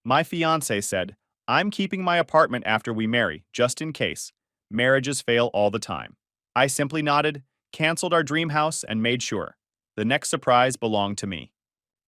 My fiancé said, I'm keeping my apartment after we marry, just in case. Marriages fail all the time. I simply nodded, canceled our dream house, and made sure. The next surprise belonged to me.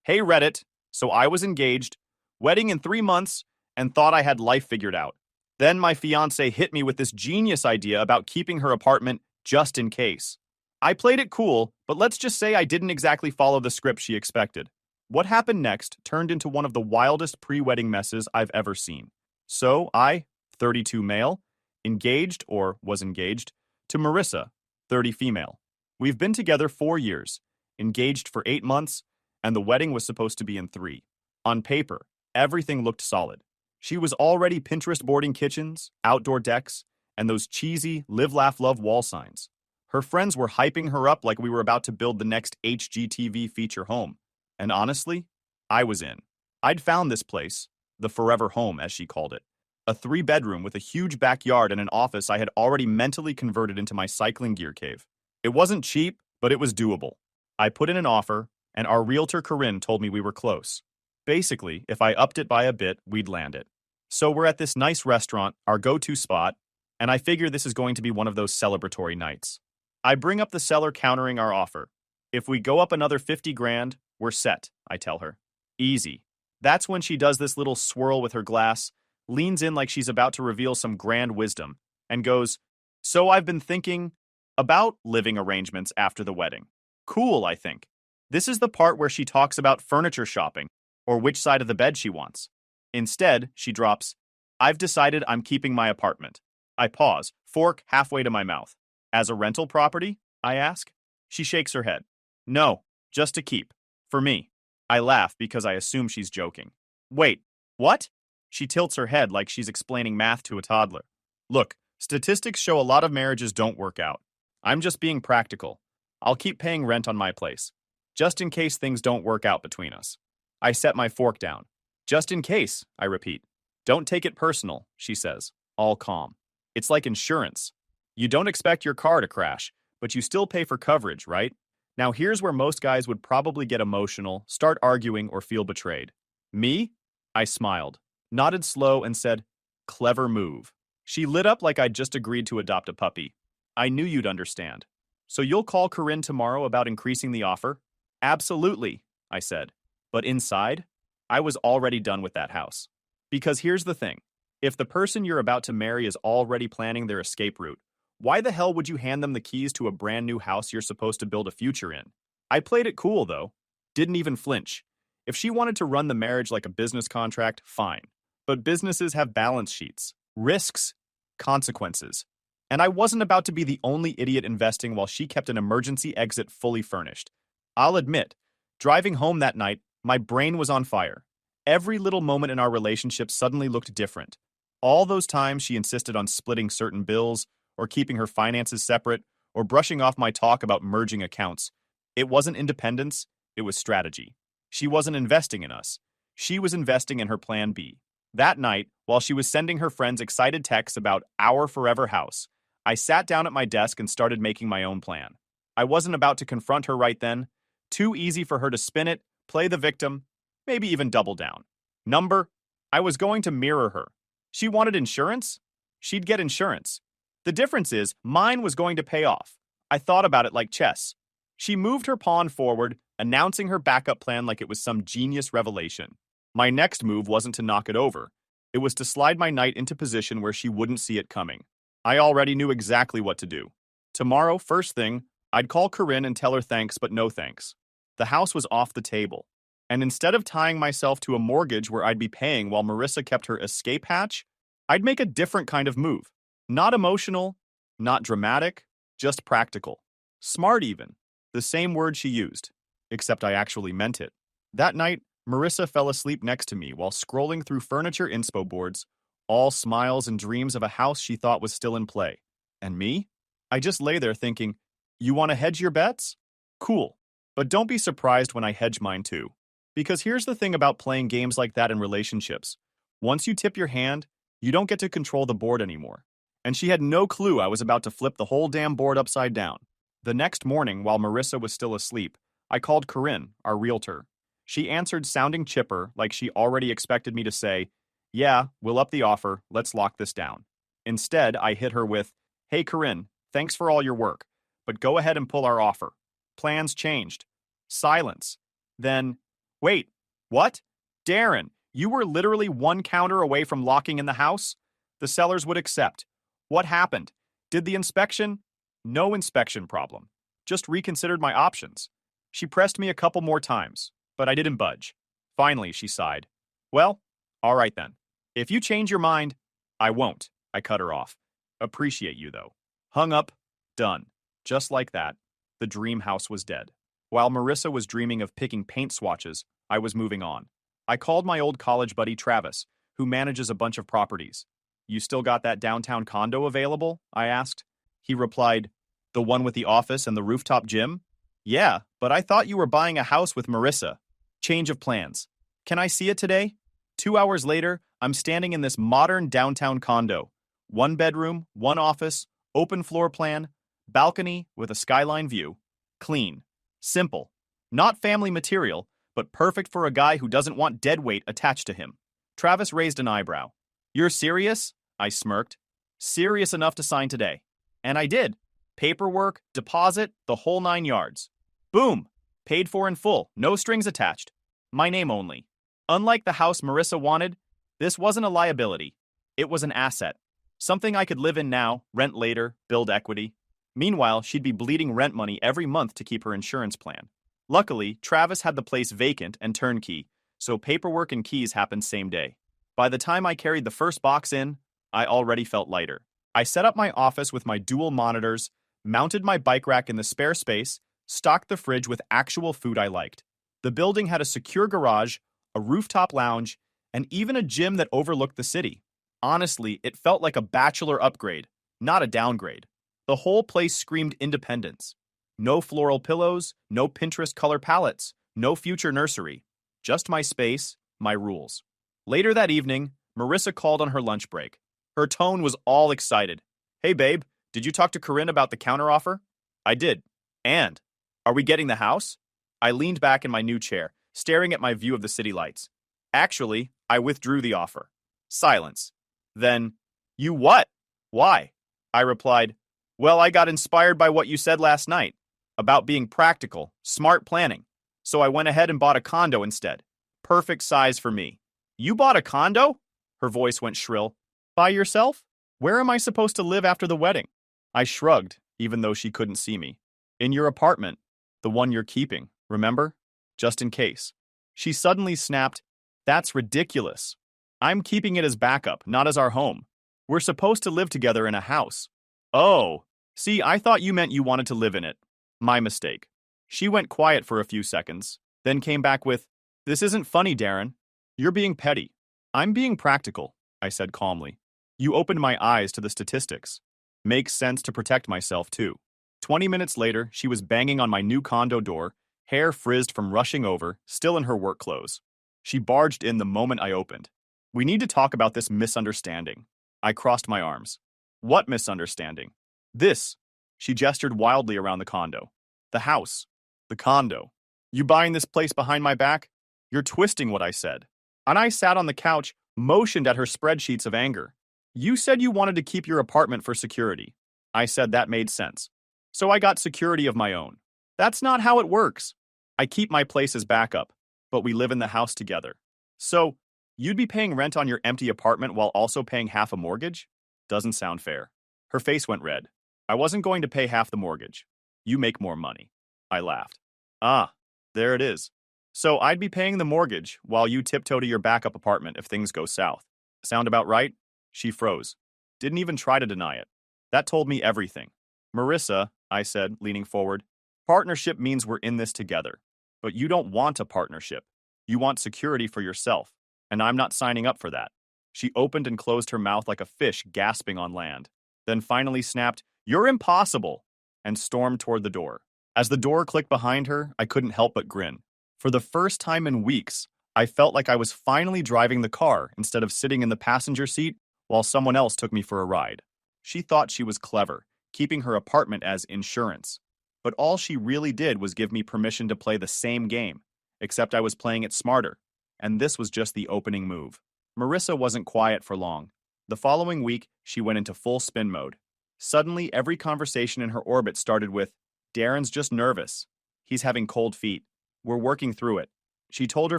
Hey Reddit, so I was engaged, wedding in 3 months, and thought I had life figured out. Then my fiancé hit me with this genius idea about keeping her apartment just in case. I played it cool, but let's just say I didn't exactly follow the script she expected. What happened next turned into one of the wildest pre-wedding messes I've ever seen. So I, 32 male, engaged, or was engaged, to Marissa, 30 female. We've been together 4 years, engaged for 8 months, and the wedding was supposed to be in 3. On paper, everything looked solid. She was already Pinterest boarding kitchens, outdoor decks, and those cheesy live, laugh, love wall signs. Her friends were hyping her up like we were about to build the next HGTV feature home. And honestly, I was in. I'd found this place, the forever home as she called it. A 3-bedroom with a huge backyard and an office I had already mentally converted into my cycling gear cave. It wasn't cheap, but it was doable. I put in an offer, and our realtor Corinne told me we were close. Basically, if I upped it by a bit, we'd land it. So we're at this nice restaurant, our go-to spot, and I figure this is going to be one of those celebratory nights. I bring up the seller countering our offer. If we go up another 50 grand, we're set, I tell her. Easy. That's when she does this little swirl with her glass, leans in like she's about to reveal some grand wisdom, and goes, So I've been thinking about living arrangements after the wedding. Cool, I think. This is the part where she talks about furniture shopping, or which side of the bed she wants. Instead, she drops, I've decided I'm keeping my apartment. I pause, fork halfway to my mouth. As a rental property? I ask. She shakes her head. No, just to keep. For me. I laugh because I assume she's joking. Wait, what? She tilts her head like she's explaining math to a toddler. Look, statistics show a lot of marriages don't work out. I'm just being practical. I'll keep paying rent on my place, just in case things don't work out between us. I set my fork down. Just in case, I repeat. Don't take it personal, she says, all calm. It's like insurance. You don't expect your car to crash, but you still pay for coverage, right? Now here's where most guys would probably get emotional, start arguing, or feel betrayed. Me? I smiled, nodded slow, and said, Clever move. She lit up like I'd just agreed to adopt a puppy. I knew you'd understand. So you'll call Corinne tomorrow about increasing the offer? Absolutely, I said. But inside, I was already done with that house. Because here's the thing. If the person you're about to marry is already planning their escape route, why the hell would you hand them the keys to a brand new house you're supposed to build a future in? I played it cool, though. Didn't even flinch. If she wanted to run the marriage like a business contract, fine. But businesses have balance sheets, risks, consequences. And I wasn't about to be the only idiot investing while she kept an emergency exit fully furnished. I'll admit, driving home that night, my brain was on fire. Every little moment in our relationship suddenly looked different. All those times she insisted on splitting certain bills, or keeping her finances separate, or brushing off my talk about merging accounts. It wasn't independence, it was strategy. She wasn't investing in us. She was investing in her plan B. That night, while she was sending her friends excited texts about our forever house, I sat down at my desk and started making my own plan. I wasn't about to confront her right then. Too easy for her to spin it, play the victim, maybe even double down. Number, I was going to mirror her. She wanted insurance? She'd get insurance. The difference is, mine was going to pay off. I thought about it like chess. She moved her pawn forward, announcing her backup plan like it was some genius revelation. My next move wasn't to knock it over. It was to slide my knight into position where she wouldn't see it coming. I already knew exactly what to do. Tomorrow, first thing, I'd call Corinne and tell her thanks but no thanks. The house was off the table. And instead of tying myself to a mortgage where I'd be paying while Marissa kept her escape hatch, I'd make a different kind of move. Not emotional, not dramatic, just practical. Smart even. The same word she used, except I actually meant it. That night, Marissa fell asleep next to me while scrolling through furniture inspo boards, all smiles and dreams of a house she thought was still in play. And me? I just lay there thinking, you want to hedge your bets? Cool. But don't be surprised when I hedge mine too. Because here's the thing about playing games like that in relationships. Once you tip your hand, you don't get to control the board anymore. And she had no clue I was about to flip the whole damn board upside down. The next morning, while Marissa was still asleep, I called Corinne, our realtor. She answered sounding chipper, like she already expected me to say, "Yeah, we'll up the offer, let's lock this down." Instead, I hit her with, "Hey Corinne, thanks for all your work, but go ahead and pull our offer. Plans changed." Silence. Then, "Wait, what? Darren, you were literally one counter away from locking in the house? The sellers would accept. What happened? Did the inspection?" "No inspection problem. Just reconsidered my options." She pressed me a couple more times, but I didn't budge. Finally, she sighed. "Well, all right then. If you change your mind, I won't." I cut her off. "Appreciate you, though." Hung up. Done. Just like that, the dream house was dead. While Marissa was dreaming of picking paint swatches, I was moving on. I called my old college buddy Travis, who manages a bunch of properties. "You still got that downtown condo available?" I asked. He replied, "The one with the office and the rooftop gym?" "Yeah, but I thought you were buying a house with Marissa." Change of plans. "Can I see it today?" 2 hours later, I'm standing in this modern downtown condo. One bedroom, one office, open floor plan, balcony with a skyline view. Clean. Simple. Not family material, but perfect for a guy who doesn't want dead weight attached to him. Travis raised an eyebrow. "You're serious?" I smirked. "Serious enough to sign today." And I did. Paperwork, deposit, the whole 9 yards. Boom! Paid for in full, no strings attached. My name only. Unlike the house Marissa wanted, this wasn't a liability. It was an asset. Something I could live in now, rent later, build equity. Meanwhile, she'd be bleeding rent money every month to keep her insurance plan. Luckily, Travis had the place vacant and turnkey, so paperwork and keys happened same day. By the time I carried the first box in, I already felt lighter. I set up my office with my dual monitors, mounted my bike rack in the spare space, stocked the fridge with actual food I liked. The building had a secure garage, a rooftop lounge, and even a gym that overlooked the city. Honestly, it felt like a bachelor upgrade, not a downgrade. The whole place screamed independence. No floral pillows, no Pinterest color palettes, no future nursery. Just my space, my rules. Later that evening, Marissa called on her lunch break. Her tone was all excited. "Hey babe, did you talk to Corinne about the counteroffer?" "I did. And? Are we getting the house?" I leaned back in my new chair, staring at my view of the city lights. "Actually, I withdrew the offer." Silence. Then, "You what? Why?" I replied, "Well, I got inspired by what you said last night, about being practical, smart planning. So I went ahead and bought a condo instead. Perfect size for me." "You bought a condo?" Her voice went shrill. "By yourself? Where am I supposed to live after the wedding?" I shrugged, even though she couldn't see me. "In your apartment. The one you're keeping, remember? Just in case." She suddenly snapped, "That's ridiculous. I'm keeping it as backup, not as our home. We're supposed to live together in a house." "Oh, see, I thought you meant you wanted to live in it." My mistake. She went quiet for a few seconds, then came back with, "This isn't funny, Darren. You're being petty." "I'm being practical," I said calmly. "You opened my eyes to the statistics. Makes sense to protect myself, too." 20 minutes later, she was banging on my new condo door, hair frizzed from rushing over, still in her work clothes. She barged in the moment I opened. "We need to talk about this misunderstanding." I crossed my arms. "What misunderstanding?" "This." She gestured wildly around the condo. "The house. The condo. You buying this place behind my back? You're twisting what I said." And I sat on the couch, motioned at her spreadsheets of anger. "You said you wanted to keep your apartment for security." I said that made sense. "So I got security of my own." "That's not how it works." "I keep my place as backup, but we live in the house together." "So, you'd be paying rent on your empty apartment while also paying half a mortgage? Doesn't sound fair." Her face went red. "I wasn't going to pay half the mortgage. You make more money." I laughed. "Ah, there it is. So I'd be paying the mortgage while you tiptoe to your backup apartment if things go south. Sound about right?" She froze. Didn't even try to deny it. That told me everything. "Marissa," I said, leaning forward, "partnership means we're in this together. But you don't want a partnership. You want security for yourself. And I'm not signing up for that." She opened and closed her mouth like a fish gasping on land. Then finally snapped, "You're impossible!" and stormed toward the door. As the door clicked behind her, I couldn't help but grin. For the first time in weeks, I felt like I was finally driving the car instead of sitting in the passenger seat while someone else took me for a ride. She thought she was clever, keeping her apartment as insurance. But all she really did was give me permission to play the same game. except I was playing it smarter. And this was just the opening move. Marissa wasn't quiet for long. The following week, she went into full spin mode. Suddenly, every conversation in her orbit started with, "Darren's just nervous. He's having cold feet. We're working through it." She told her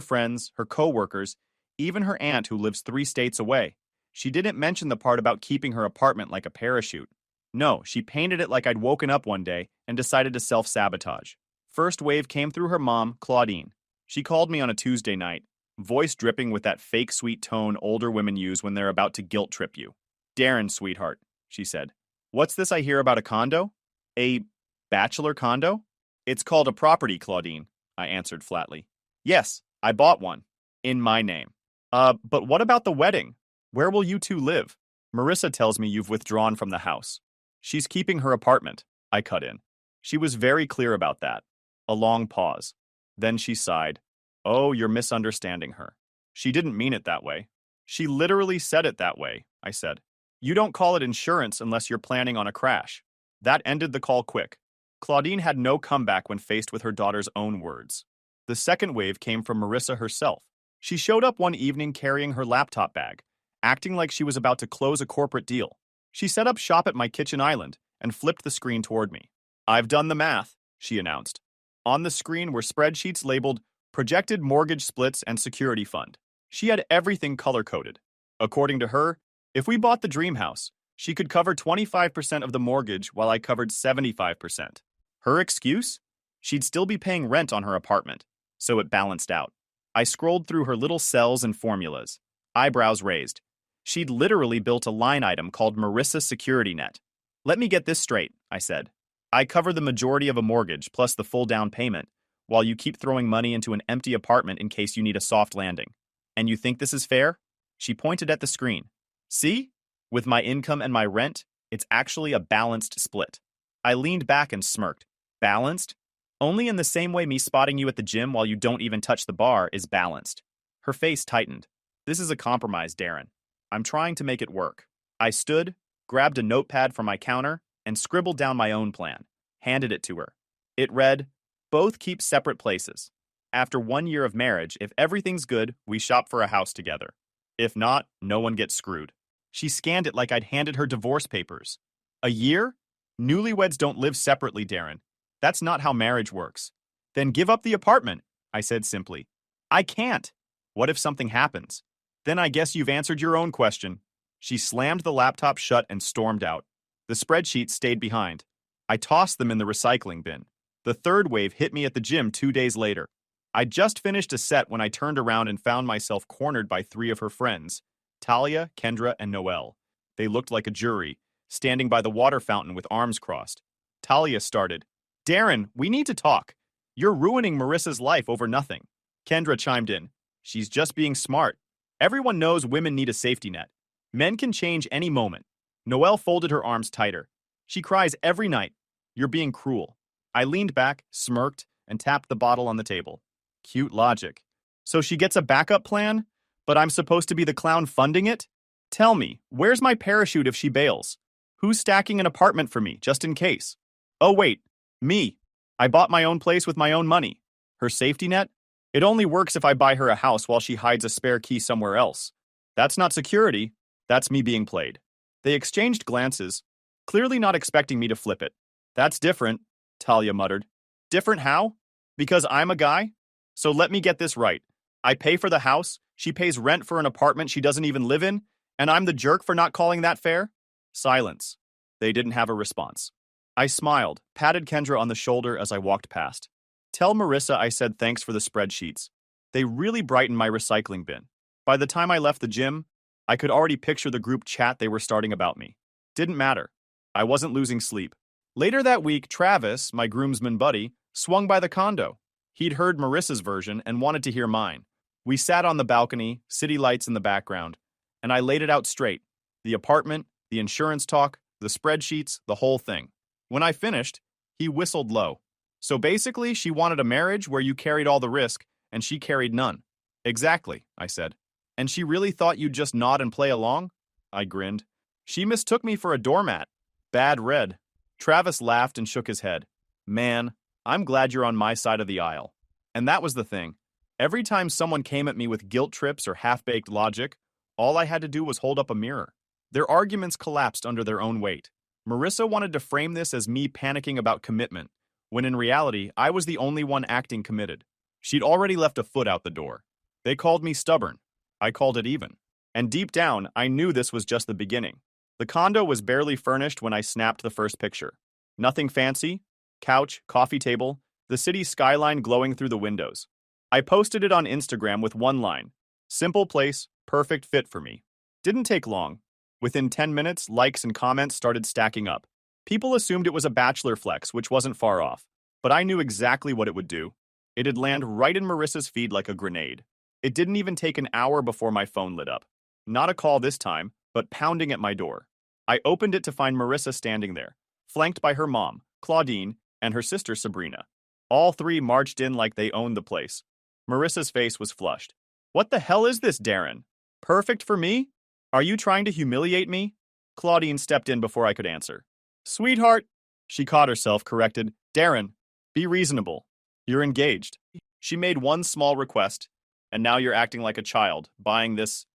friends, her co-workers, even her aunt who lives 3 states away. She didn't mention the part about keeping her apartment like a parachute. No, she painted it like I'd woken up one day and decided to self-sabotage. First wave came through her mom, Claudine. She called me on a Tuesday night, voice dripping with that fake sweet tone older women use when they're about to guilt trip you. "Darren, sweetheart," she said. "What's this I hear about a condo? A bachelor condo?" "It's called a property, Claudine," I answered flatly. "Yes, I bought one. In my name." But what about the wedding? Where will you two live?" "Marissa tells me you've withdrawn from the house. She's keeping her apartment," I cut in. She was very clear about that. A long pause. Then she sighed. "Oh, you're misunderstanding her. She didn't mean it that way." "She literally said it that way," I said. "You don't call it insurance unless you're planning on a crash." That ended the call quick. Claudine had no comeback when faced with her daughter's own words. The second wave came from Marissa herself. She showed up one evening carrying her laptop bag, acting like she was about to close a corporate deal. She set up shop at my kitchen island and flipped the screen toward me. "I've done the math," she announced. On the screen were spreadsheets labeled projected mortgage splits and security fund. She had everything color-coded. According to her, if we bought the dream house, she could cover 25% of the mortgage while I covered 75%. Her excuse? She'd still be paying rent on her apartment, so it balanced out. I scrolled through her little cells and formulas, eyebrows raised. She'd literally built a line item called Marissa Security Net. "Let me get this straight," I said. "I cover the majority of a mortgage plus the full down payment, while you keep throwing money into an empty apartment in case you need a soft landing. And you think this is fair?" She pointed at the screen. "See? With my income and my rent, it's actually a balanced split." I leaned back and smirked. "Balanced? Only in the same way me spotting you at the gym while you don't even touch the bar is balanced." Her face tightened. "This is a compromise, Darren. I'm trying to make it work." I stood, grabbed a notepad from my counter, and scribbled down my own plan, handed it to her. It read, "Both keep separate places. After 1 year of marriage, if everything's good, we shop for a house together. If not, no one gets screwed." She scanned it like I'd handed her divorce papers. "A year? Newlyweds don't live separately, Darren. That's not how marriage works." "Then give up the apartment," I said simply. "I can't." "What if something happens?" "Then I guess you've answered your own question." She slammed the laptop shut and stormed out. The spreadsheets stayed behind. I tossed them in the recycling bin. The third wave hit me at the gym 2 days later. I'd just finished a set when I turned around and found myself cornered by 3 of her friends, Talia, Kendra, and Noelle. They looked like a jury, standing by the water fountain with arms crossed. Talia started, "Darren, we need to talk. You're ruining Marissa's life over nothing." Kendra chimed in, "She's just being smart. Everyone knows women need a safety net. Men can change any moment." Noelle folded her arms tighter. "She cries every night. You're being cruel." I leaned back, smirked, and tapped the bottle on the table. Cute logic. "So she gets a backup plan? But I'm supposed to be the clown funding it? Tell me, where's my parachute if she bails? Who's stacking an apartment for me, just in case?" "Oh wait, me. I bought my own place with my own money." "Her safety net? It only works if I buy her a house while she hides a spare key somewhere else. That's not security. That's me being played." They exchanged glances, clearly not expecting me to flip it. "That's different," Talia muttered. "Different how? Because I'm a guy? So let me get this right. I pay for the house, she pays rent for an apartment she doesn't even live in, and I'm the jerk for not calling that fair?" Silence. They didn't have a response. I smiled, patted Kendra on the shoulder as I walked past. "Tell Marissa I said thanks for the spreadsheets. They really brightened my recycling bin." By the time I left the gym, I could already picture the group chat they were starting about me. Didn't matter. I wasn't losing sleep. Later that week, Travis, my groomsman buddy, swung by the condo. He'd heard Marissa's version and wanted to hear mine. We sat on the balcony, city lights in the background, and I laid it out straight. The apartment, the insurance talk, the spreadsheets, the whole thing. When I finished, he whistled low. "So basically, she wanted a marriage where you carried all the risk, and she carried none." "Exactly," I said. "And she really thought you'd just nod and play along?" I grinned. "She mistook me for a doormat." Bad red. Travis laughed and shook his head. "Man, I'm glad you're on my side of the aisle." And that was the thing. Every time someone came at me with guilt trips or half-baked logic, all I had to do was hold up a mirror. Their arguments collapsed under their own weight. Marissa wanted to frame this as me panicking about commitment, when in reality, I was the only one acting committed. She'd already left a foot out the door. They called me stubborn. I called it even. And deep down, I knew this was just the beginning. The condo was barely furnished when I snapped the first picture. Nothing fancy. Couch, coffee table, the city skyline glowing through the windows. I posted it on Instagram with one line. Simple place, perfect fit for me. Didn't take long. Within 10 minutes, likes and comments started stacking up. People assumed it was a bachelor flex, which wasn't far off. But I knew exactly what it would do. It'd land right in Marissa's feed like a grenade. It didn't even take an hour before my phone lit up. Not a call this time, but pounding at my door. I opened it to find Marissa standing there, flanked by her mom, Claudine, and her sister Sabrina. All three marched in like they owned the place. Marissa's face was flushed. "What the hell is this, Darren? Perfect for me? Are you trying to humiliate me?" Claudine stepped in before I could answer. "Sweetheart," she caught herself, corrected. "Darren, be reasonable. You're engaged." She made one small request, and now you're acting like a child, buying this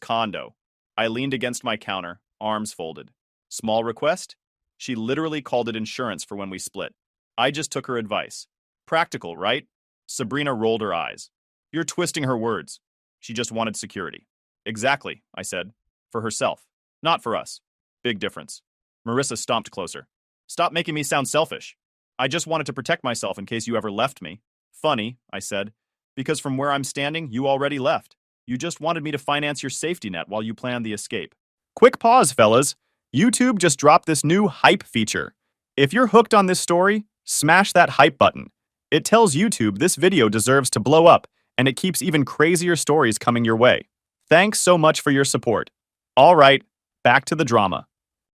condo. I leaned against my counter, arms folded. Small request? She literally called it insurance for when we split. I just took her advice. Practical, right? Sabrina rolled her eyes. "You're twisting her words. She just wanted security." "Exactly," I said. "For herself. Not for us. Big difference." Marissa stomped closer. "Stop making me sound selfish. I just wanted to protect myself in case you ever left me." "Funny," I said, "because from where I'm standing, you already left. You just wanted me to finance your safety net while you planned the escape." Quick pause, fellas. YouTube just dropped this new hype feature. If you're hooked on this story, smash that hype button. It tells YouTube this video deserves to blow up, and it keeps even crazier stories coming your way. Thanks so much for your support. All right, back to the drama.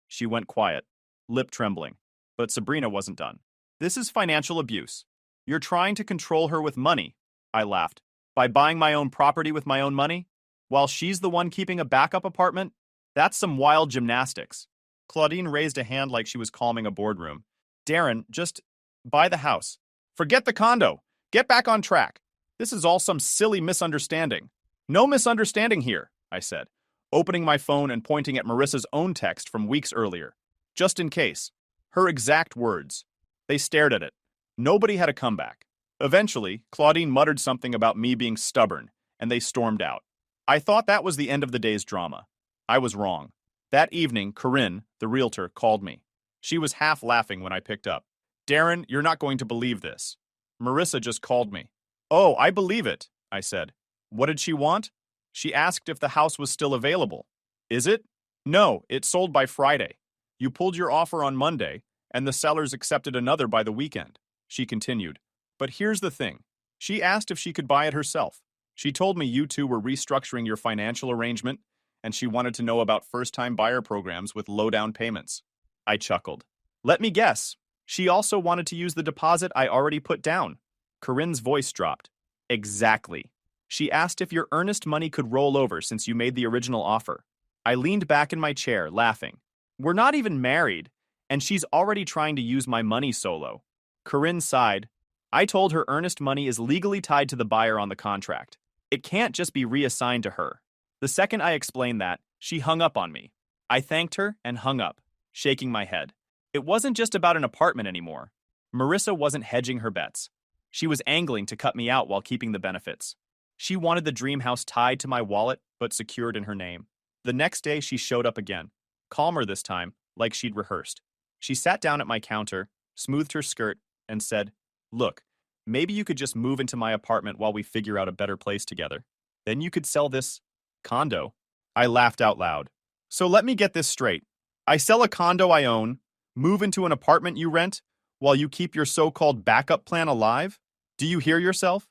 She went quiet, lip trembling. But Sabrina wasn't done. "This is financial abuse. You're trying to control her with money," I laughed. "By buying my own property with my own money? While she's the one keeping a backup apartment? That's some wild gymnastics." Claudine raised a hand like she was calming a boardroom. "Darren, just buy the house. Forget the condo. Get back on track. This is all some silly misunderstanding." "No misunderstanding here," I said, opening my phone and pointing at Marissa's own text from weeks earlier. "Just in case." Her exact words. They stared at it. Nobody had a comeback. Eventually, Claudine muttered something about me being stubborn, and they stormed out. I thought that was the end of the day's drama. I was wrong. That evening, Corinne, the realtor, called me. She was half laughing when I picked up. "Darren, you're not going to believe this. Marissa just called me." "Oh, I believe it," I said. "What did she want?" "She asked if the house was still available." "Is it?" "No, it sold by Friday. You pulled your offer on Monday, and the sellers accepted another by the weekend," she continued. "But here's the thing. She asked if she could buy it herself. She told me you two were restructuring your financial arrangement, and she wanted to know about first-time buyer programs with low down payments." I chuckled. "Let me guess. She also wanted to use the deposit I already put down." Corinne's voice dropped. "Exactly. She asked if your earnest money could roll over since you made the original offer." I leaned back in my chair, laughing. "We're not even married, and she's already trying to use my money solo." Corinne sighed. "I told her earnest money is legally tied to the buyer on the contract. It can't just be reassigned to her." The second I explained that, she hung up on me. I thanked her and hung up, shaking my head. It wasn't just about an apartment anymore. Marissa wasn't hedging her bets. She was angling to cut me out while keeping the benefits. She wanted the dream house tied to my wallet, but secured in her name. The next day, she showed up again, calmer this time, like she'd rehearsed. She sat down at my counter, smoothed her skirt, and said, "Look, maybe you could just move into my apartment while we figure out a better place together. Then you could sell this condo." I laughed out loud. "So let me get this straight. I sell a condo I own, move into an apartment you rent, while you keep your so-called backup plan alive? Do you hear yourself?"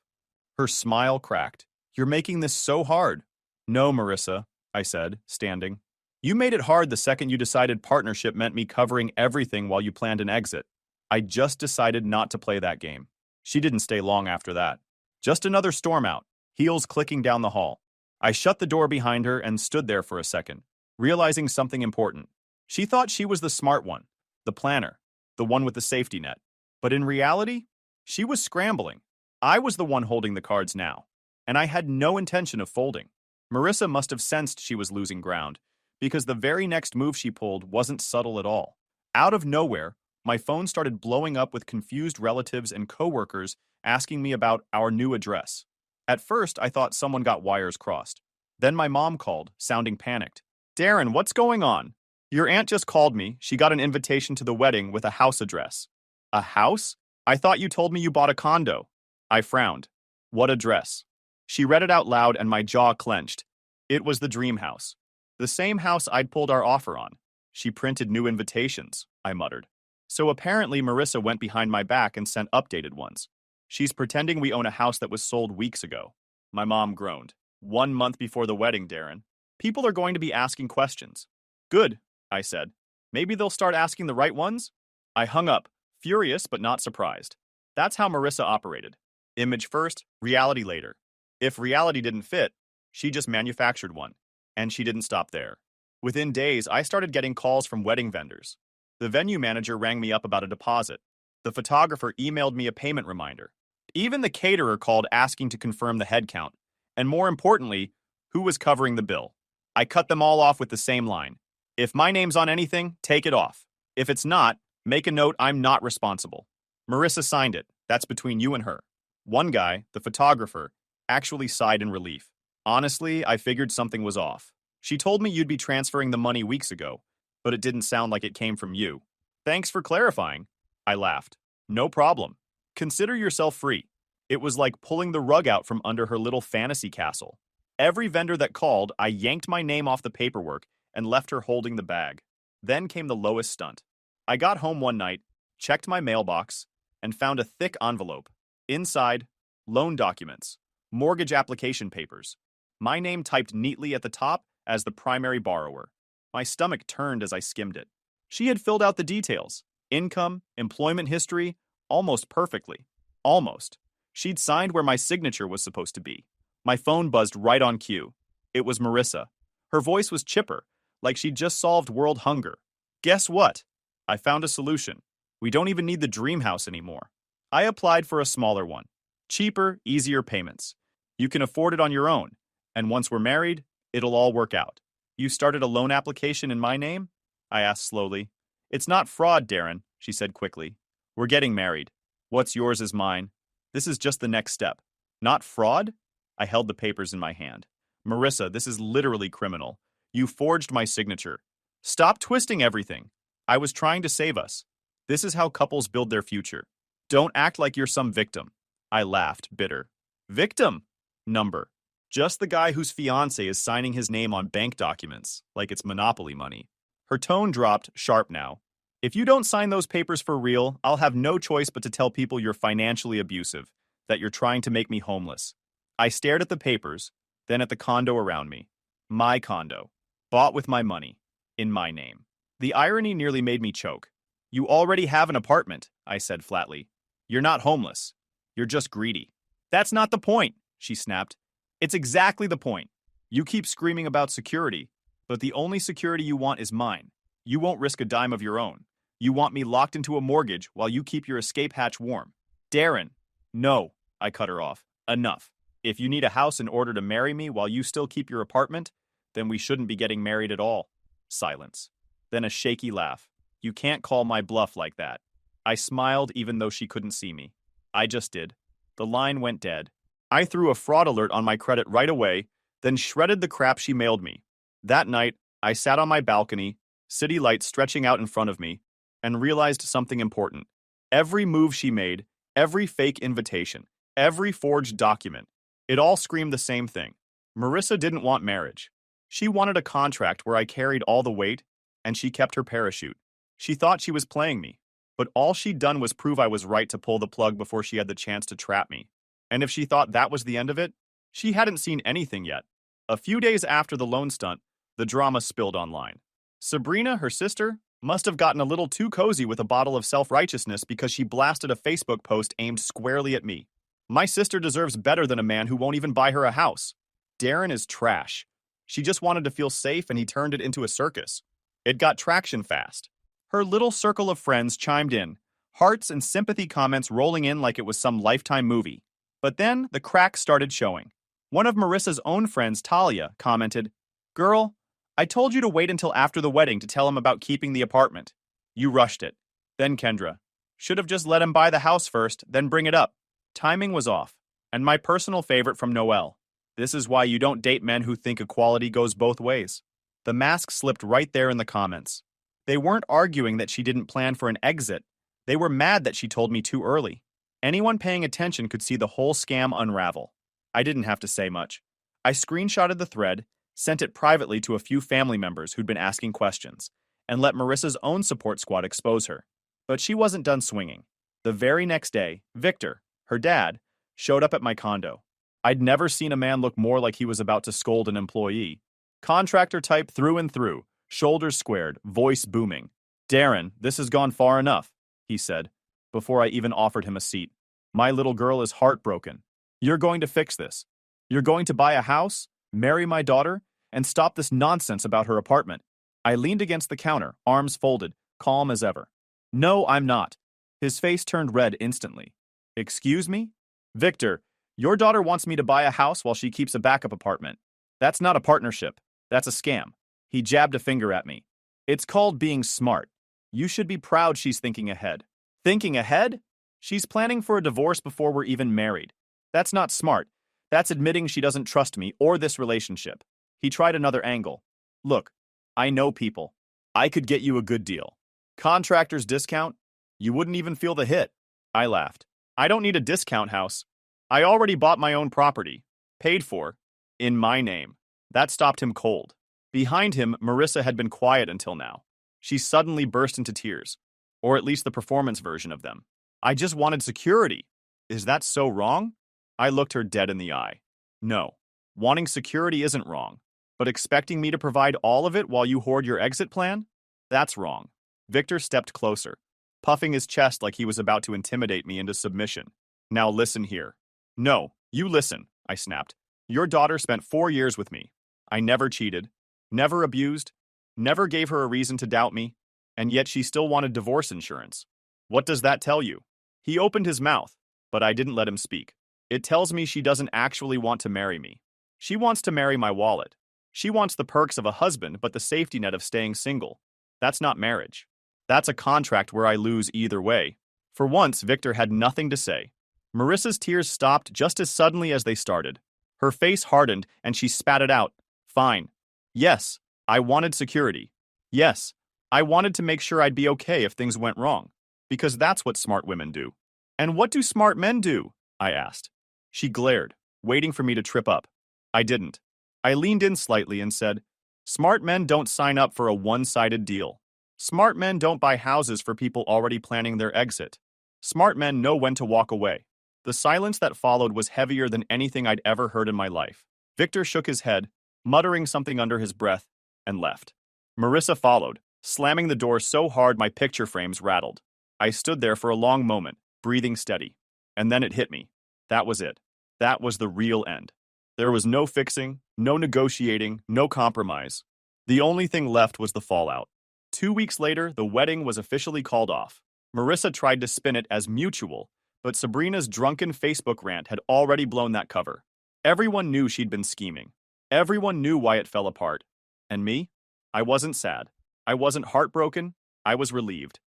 Her smile cracked. "You're making this so hard." "No, Marissa," I said, standing. "You made it hard the second you decided partnership meant me covering everything while you planned an exit. I just decided not to play that game." She didn't stay long after that. Just another storm out, heels clicking down the hall. I shut the door behind her and stood there for a second, realizing something important. She thought she was the smart one, the planner, the one with the safety net. But in reality, she was scrambling. I was the one holding the cards now. and I had no intention of folding. Marissa must have sensed she was losing ground, because the very next move she pulled wasn't subtle at all. Out of nowhere, my phone started blowing up with confused relatives and coworkers asking me about our new address. At first, I thought someone got wires crossed. Then my mom called, sounding panicked. "Darren, what's going on? Your aunt just called me. She got an invitation to the wedding with a house address." "A house? I thought you told me you bought a condo." I frowned. "What address?" She read it out loud and my jaw clenched. It was the dream house. The same house I'd pulled our offer on. "She printed new invitations," I muttered. So apparently Marissa went behind my back and sent updated ones. "She's pretending we own a house that was sold weeks ago." My mom groaned. "1 month before the wedding, Darren. People are going to be asking questions." "Good," I said. "Maybe they'll start asking the right ones?" I hung up, furious but not surprised. That's how Marissa operated. Image first, reality later. If reality didn't fit, she just manufactured one. And she didn't stop there. Within days, I started getting calls from wedding vendors. The venue manager rang me up about a deposit. The photographer emailed me a payment reminder. Even the caterer called asking to confirm the head count. And more importantly, who was covering the bill. I cut them all off with the same line. If my name's on anything, take it off. If it's not, make a note I'm not responsible. Marissa signed it. That's between you and her. One guy, the photographer, actually sighed in relief. Honestly, I figured something was off. She told me you'd be transferring the money weeks ago, but it didn't sound like it came from you. Thanks for clarifying. I laughed. No problem. Consider yourself free. It was like pulling the rug out from under her little fantasy castle. Every vendor that called, I yanked my name off the paperwork and left her holding the bag. Then came the lowest stunt. I got home one night, checked my mailbox, and found a thick envelope. Inside, loan documents, mortgage application papers. My name typed neatly at the top as the primary borrower. My stomach turned as I skimmed it. She had filled out the details. Income, employment history, almost perfectly. Almost. She'd signed where my signature was supposed to be. My phone buzzed right on cue. It was Marissa. Her voice was chipper, like she'd just solved world hunger. "Guess what? I found a solution. We don't even need the dream house anymore." I applied for a smaller one. Cheaper, easier payments. You can afford it on your own, and once we're married, it'll all work out. "You started a loan application in my name?" I asked slowly. "It's not fraud, Darren," she said quickly. "We're getting married. What's yours is mine. This is just the next step." "Not fraud?" I held the papers in my hand. "Marissa, this is literally criminal. You forged my signature. Stop twisting everything. I was trying to save us. This is how couples build their future. Don't act like you're some victim." I laughed, bitter. "Victim? Number. Just the guy whose fiancée is signing his name on bank documents, like it's Monopoly money." Her tone dropped, sharp now. "If you don't sign those papers for real, I'll have no choice but to tell people you're financially abusive, that you're trying to make me homeless." I stared at the papers, then at the condo around me. My condo. Bought with my money. In my name. The irony nearly made me choke. "You already have an apartment," I said flatly. "You're not homeless. You're just greedy." "That's not the point," she snapped. "It's exactly the point. You keep screaming about security, but the only security you want is mine. You won't risk a dime of your own. You want me locked into a mortgage while you keep your escape hatch warm." "Darren." "No," I cut her off. "Enough. If you need a house in order to marry me while you still keep your apartment, then we shouldn't be getting married at all." Silence. Then a shaky laugh. "You can't call my bluff like that." I smiled even though she couldn't see me. I just did. The line went dead. I threw a fraud alert on my credit right away, then shredded the crap she mailed me. That night, I sat on my balcony, city lights stretching out in front of me, and realized something important. Every move she made, every fake invitation, every forged document, it all screamed the same thing. Marissa didn't want marriage. She wanted a contract where I carried all the weight, and she kept her parachute. She thought she was playing me, but all she'd done was prove I was right to pull the plug before she had the chance to trap me. And if she thought that was the end of it, she hadn't seen anything yet. A few days after the loan stunt, the drama spilled online. Sabrina, her sister, must have gotten a little too cozy with a bottle of self-righteousness because she blasted a Facebook post aimed squarely at me. My sister deserves better than a man who won't even buy her a house. Darren is trash. She just wanted to feel safe and he turned it into a circus. It got traction fast. Her little circle of friends chimed in, hearts and sympathy comments rolling in like it was some Lifetime movie. But then the cracks started showing. One of Marissa's own friends, Talia, commented, "Girl, I told you to wait until after the wedding to tell him about keeping the apartment. You rushed it." Then Kendra, "Should have just let him buy the house first, then bring it up." Timing was off. And my personal favorite from Noel, "This is why you don't date men who think equality goes both ways." The mask slipped right there in the comments. They weren't arguing that she didn't plan for an exit. They were mad that she told me too early. Anyone paying attention could see the whole scam unravel. I didn't have to say much. I screenshotted the thread, sent it privately to a few family members who'd been asking questions, and let Marissa's own support squad expose her. But she wasn't done swinging. The very next day, Victor, her dad, showed up at my condo. I'd never seen a man look more like he was about to scold an employee. Contractor type through and through, shoulders squared, voice booming. "Darren, this has gone far enough," he said, before I even offered him a seat. "My little girl is heartbroken. You're going to fix this. You're going to buy a house, marry my daughter, and stop this nonsense about her apartment." I leaned against the counter, arms folded, calm as ever. "No, I'm not." His face turned red instantly. "Excuse me? Victor, your daughter wants me to buy a house while she keeps a backup apartment. That's not a partnership. That's a scam." He jabbed a finger at me. "It's called being smart. You should be proud she's thinking ahead." Thinking ahead? She's planning for a divorce before we're even married. That's not smart. That's admitting she doesn't trust me or this relationship. He tried another angle. "Look, I know people. I could get you a good deal. Contractor's discount? You wouldn't even feel the hit." I laughed. "I don't need a discount house. I already bought my own property. Paid for. In my name." That stopped him cold. Behind him, Marissa had been quiet until now. She suddenly burst into tears. Or at least the performance version of them. "I just wanted security. Is that so wrong?" I looked her dead in the eye. "No. Wanting security isn't wrong. But expecting me to provide all of it while you hoard your exit plan? That's wrong." Victor stepped closer, puffing his chest like he was about to intimidate me into submission. "Now listen here." "No, you listen," I snapped. "Your daughter spent 4 years with me. I never cheated, never abused, never gave her a reason to doubt me, and yet she still wanted divorce insurance. What does that tell you?" He opened his mouth, but I didn't let him speak. "It tells me she doesn't actually want to marry me. She wants to marry my wallet. She wants the perks of a husband but the safety net of staying single. That's not marriage. That's a contract where I lose either way." For once, Victor had nothing to say. Marissa's tears stopped just as suddenly as they started. Her face hardened and she spat it out. "Fine. Yes, I wanted security. Yes, I wanted to make sure I'd be okay if things went wrong. Because that's what smart women do." "And what do smart men do?" I asked. She glared, waiting for me to trip up. I didn't. I leaned in slightly and said, "Smart men don't sign up for a one-sided deal. Smart men don't buy houses for people already planning their exit. Smart men know when to walk away." The silence that followed was heavier than anything I'd ever heard in my life. Victor shook his head, muttering something under his breath, and left. Marissa followed, slamming the door so hard my picture frames rattled. I stood there for a long moment, breathing steady. And then it hit me. That was it. That was the real end. There was no fixing, no negotiating, no compromise. The only thing left was the fallout. 2 weeks later, the wedding was officially called off. Marissa tried to spin it as mutual, but Sabrina's drunken Facebook rant had already blown that cover. Everyone knew she'd been scheming. Everyone knew why it fell apart. And me? I wasn't sad. I wasn't heartbroken. I was relieved.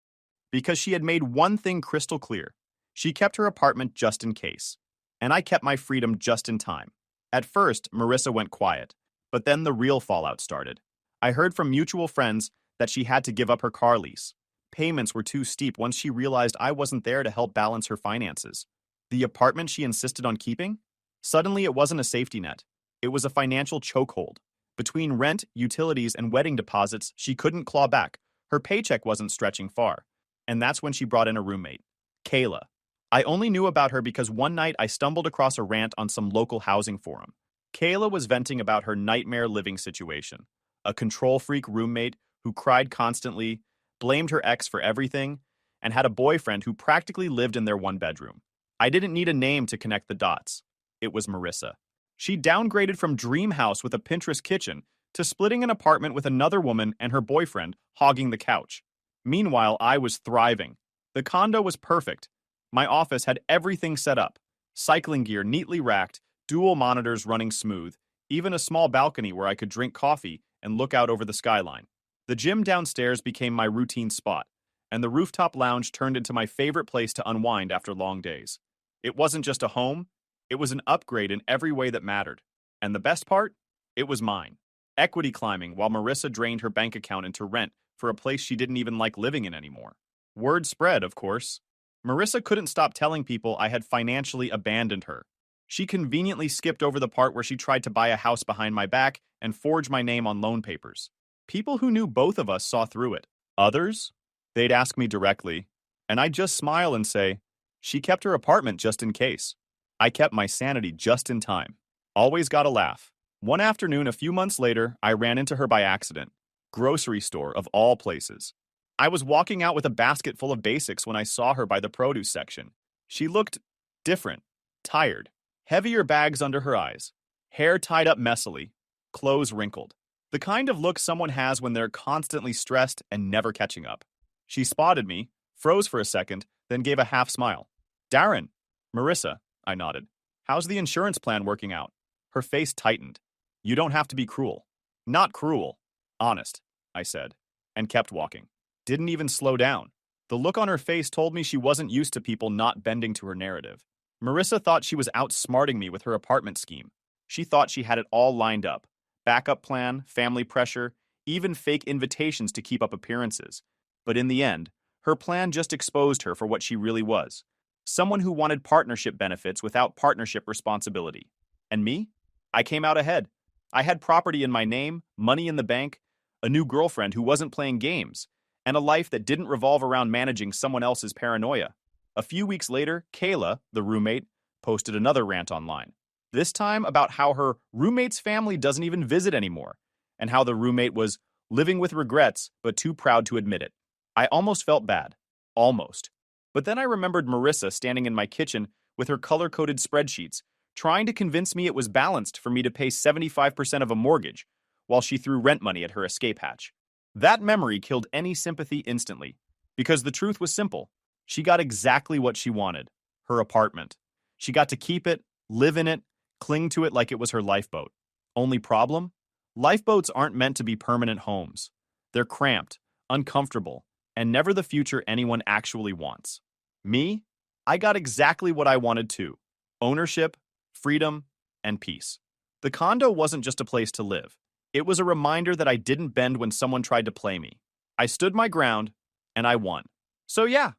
Because she had made one thing crystal clear. She kept her apartment just in case. And I kept my freedom just in time. At first, Marissa went quiet, but then the real fallout started. I heard from mutual friends that she had to give up her car lease. Payments were too steep once she realized I wasn't there to help balance her finances. The apartment she insisted on keeping? Suddenly it wasn't a safety net. It was a financial chokehold. Between rent, utilities, and wedding deposits, she couldn't claw back. Her paycheck wasn't stretching far. And that's when she brought in a roommate, Kayla. I only knew about her because one night I stumbled across a rant on some local housing forum. Kayla was venting about her nightmare living situation. A control freak roommate who cried constantly, blamed her ex for everything, and had a boyfriend who practically lived in their one bedroom. I didn't need a name to connect the dots. It was Marissa. She downgraded from dream house with a Pinterest kitchen to splitting an apartment with another woman and her boyfriend hogging the couch. Meanwhile, I was thriving. The condo was perfect. My office had everything set up. Cycling gear neatly racked, dual monitors running smooth, even a small balcony where I could drink coffee and look out over the skyline. The gym downstairs became my routine spot, and the rooftop lounge turned into my favorite place to unwind after long days. It wasn't just a home, it was an upgrade in every way that mattered. And the best part? It was mine. Equity climbing while Marissa drained her bank account into rent for a place she didn't even like living in anymore. Word spread, of course. Marissa couldn't stop telling people I had financially abandoned her. She conveniently skipped over the part where she tried to buy a house behind my back and forge my name on loan papers. People who knew both of us saw through it. Others? They'd ask me directly, and I'd just smile and say, she kept her apartment just in case. I kept my sanity just in time. Always got a laugh. One afternoon, a few months later, I ran into her by accident. Grocery store, of all places. I was walking out with a basket full of basics when I saw her by the produce section. She looked different, tired, heavier bags under her eyes, hair tied up messily, clothes wrinkled. The kind of look someone has when they're constantly stressed and never catching up. She spotted me, froze for a second, then gave a half smile. Darren. Marissa, I nodded. How's the insurance plan working out? Her face tightened. You don't have to be cruel. Not cruel. Honest, I said, and kept walking. Didn't even slow down. The look on her face told me she wasn't used to people not bending to her narrative. Marissa thought she was outsmarting me with her apartment scheme. She thought she had it all lined up. Backup plan, family pressure, even fake invitations to keep up appearances. But in the end, her plan just exposed her for what she really was. Someone who wanted partnership benefits without partnership responsibility. And me? I came out ahead. I had property in my name, money in the bank, a new girlfriend who wasn't playing games, and a life that didn't revolve around managing someone else's paranoia. A few weeks later, Kayla, the roommate, posted another rant online. This time about how her roommate's family doesn't even visit anymore, and how the roommate was living with regrets but too proud to admit it. I almost felt bad. Almost. But then I remembered Marissa standing in my kitchen with her color-coded spreadsheets, trying to convince me it was balanced for me to pay 75% of a mortgage, while she threw rent money at her escape hatch. That memory killed any sympathy instantly, because the truth was simple. She got exactly what she wanted, her apartment. She got to keep it, live in it, cling to it like it was her lifeboat. Only problem? Lifeboats aren't meant to be permanent homes. They're cramped, uncomfortable, and never the future anyone actually wants. Me? I got exactly what I wanted too. Ownership, freedom, and peace. The condo wasn't just a place to live. It was a reminder that I didn't bend when someone tried to play me. I stood my ground, and I won. So yeah,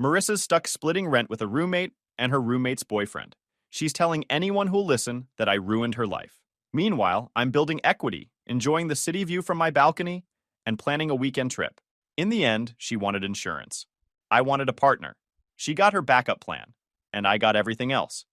Marissa's stuck splitting rent with a roommate and her roommate's boyfriend. She's telling anyone who'll listen that I ruined her life. Meanwhile, I'm building equity, enjoying the city view from my balcony, and planning a weekend trip. In the end, she wanted insurance. I wanted a partner. She got her backup plan, and I got everything else.